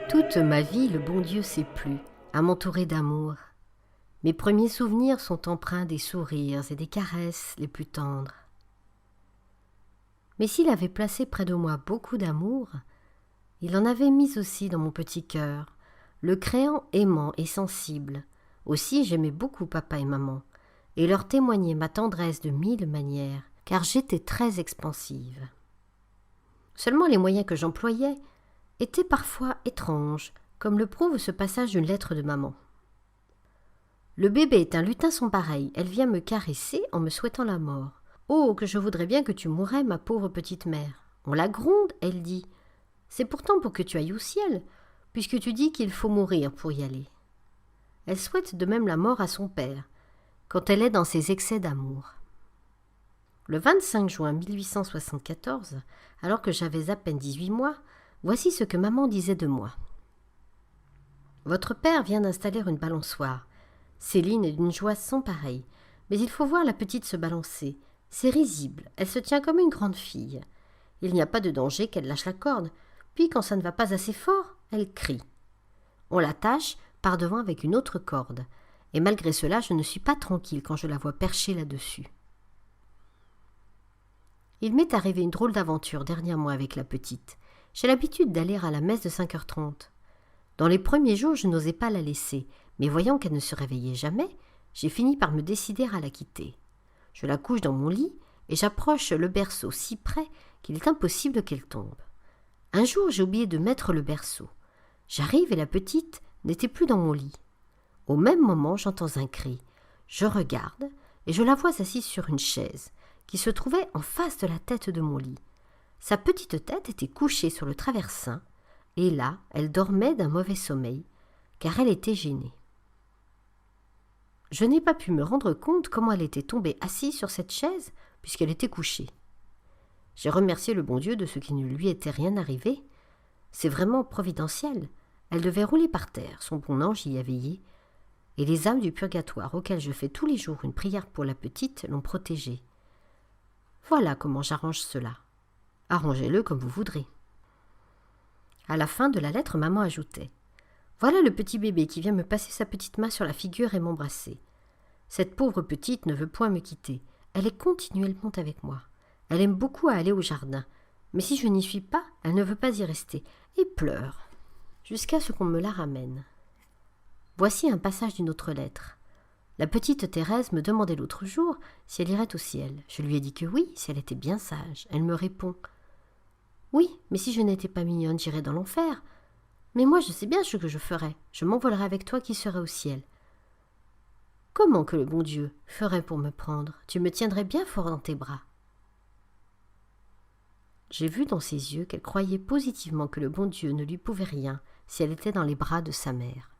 Toute ma vie, le bon Dieu s'est plu à m'entourer d'amour. Mes premiers souvenirs sont empreints des sourires et des caresses les plus tendres. Mais s'il avait placé près de moi beaucoup d'amour, il en avait mis aussi dans mon petit cœur, le créant aimant et sensible. Aussi j'aimais beaucoup papa et maman, et leur témoignais ma tendresse de 1000 manières, car j'étais très expansive. Seulement les moyens que j'employais étaient parfois étranges, comme le prouve ce passage d'une lettre de maman. Le bébé est un lutin sans pareil, elle vient me caresser en me souhaitant la mort. Oh, que je voudrais bien que tu mourais, ma pauvre petite mère. On la gronde, elle dit. C'est pourtant pour que tu ailles au ciel, puisque tu dis qu'il faut mourir pour y aller. Elle souhaite de même la mort à son père, quand elle est dans ses excès d'amour. Le 25 juin 1874, alors que j'avais à peine 18 mois, voici ce que maman disait de moi. Votre père vient d'installer une balançoire. Céline est d'une joie sans pareille, mais il faut voir la petite se balancer. C'est risible, elle se tient comme une grande fille. Il n'y a pas de danger qu'elle lâche la corde, puis quand ça ne va pas assez fort, elle crie. On l'attache par devant avec une autre corde, et malgré cela je ne suis pas tranquille quand je la vois perchée là-dessus. Il m'est arrivé une drôle d'aventure dernièrement avec la petite. J'ai l'habitude d'aller à la messe de 5h30. Dans les premiers jours, je n'osais pas la laisser, mais voyant qu'elle ne se réveillait jamais, j'ai fini par me décider à la quitter. Je la couche dans mon lit et j'approche le berceau si près qu'il est impossible qu'elle tombe. Un jour, j'ai oublié de mettre le berceau. J'arrive et la petite n'était plus dans mon lit. Au même moment, j'entends un cri. Je regarde et je la vois assise sur une chaise qui se trouvait en face de la tête de mon lit. Sa petite tête était couchée sur le traversin et là, elle dormait d'un mauvais sommeil car elle était gênée. Je n'ai pas pu me rendre compte comment elle était tombée assise sur cette chaise puisqu'elle était couchée. J'ai remercié le bon Dieu de ce qu'il ne lui était rien arrivé. C'est vraiment providentiel. Elle devait rouler par terre, son bon ange y a veillé, et les âmes du purgatoire auxquelles je fais tous les jours une prière pour la petite l'ont protégée. Voilà comment j'arrange cela. Arrangez-le comme vous voudrez. À la fin de la lettre, maman ajoutait « Voilà le petit bébé qui vient me passer sa petite main sur la figure et m'embrasser. Cette pauvre petite ne veut point me quitter. Elle est continuellement avec moi. Elle aime beaucoup à aller au jardin. Mais si je n'y suis pas, elle ne veut pas y rester et pleure. Jusqu'à ce qu'on me la ramène. » Voici un passage d'une autre lettre. La petite Thérèse me demandait l'autre jour si elle irait au ciel. Je lui ai dit que oui, si elle était bien sage. Elle me répond « Oui, mais si je n'étais pas mignonne, j'irais dans l'enfer. Mais moi, je sais bien ce que je ferais. Je m'envolerais avec toi qui serais au ciel. » Comment que le bon Dieu ferait pour me prendre? Tu me tiendrais bien fort dans tes bras. J'ai vu dans ses yeux qu'elle croyait positivement que le bon Dieu ne lui pouvait rien si elle était dans les bras de sa mère.